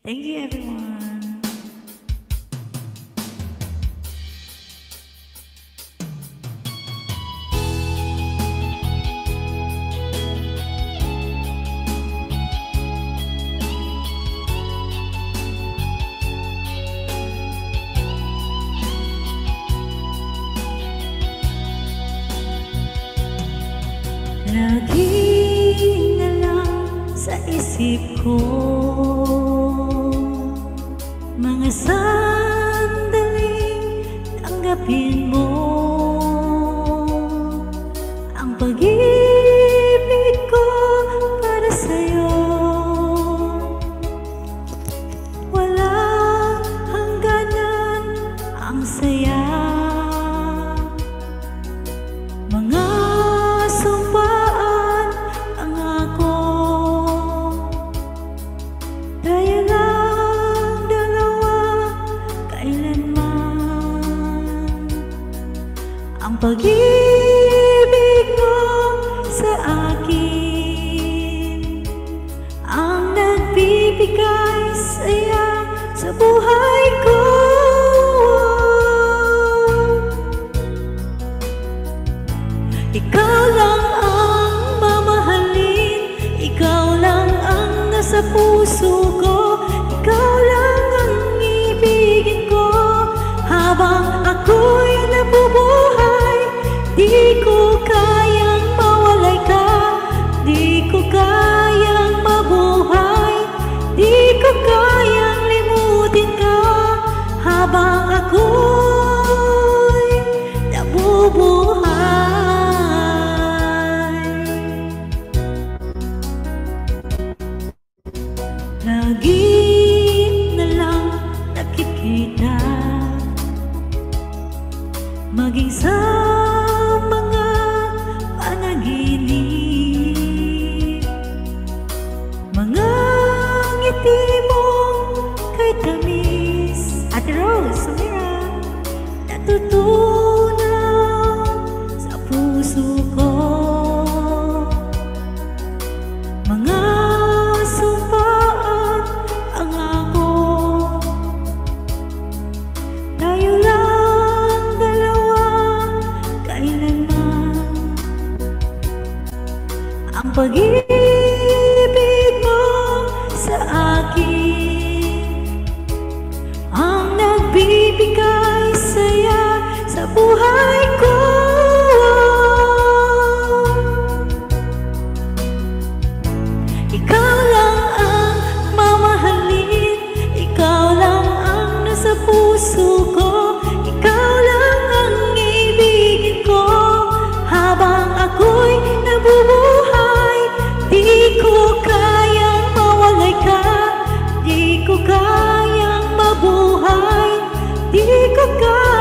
Thank you, everyone. Lagi na lang sa isip ko mga sandaling tanggapin mo ang pag-ibig ko para sa'yo. Walang hangganan ang saya, mga sumpaan, pangako. Tayo lang dalawa, kailanman. Ang pag-ibig mo sa akin ang nagbibigay saya sa buhay ko. Ikaw lang ang mamahalin, ikaw lang ang nasa puso ko, ikaw lang ang ibigin ko. Habang ako'y nabubuhay, di ko kayang mawalay ka, di ko kayang mabuhay, di ko kayang limutin ka. Habang ako'y nabubuhay, lagi na lang nakikita, maging sa mga panaginip, mga ngiti mong kay tamis. Ate Rose, Samira, natutunaw sa puso ko. Mga sumpaan, pangako. Tayo lang dalawa, kailanman. Ang pag-ibig mo sa akin ang nagbibigay saya sa buhay ko. Ikaw lang ang mamahalin, ikaw lang ang nasa puso ko, ikaw lang ang ibigin ko. Habang ako'y nabubuhay, di ko kayang mawalay ka, di ko kayang mabuhay, di ko kayang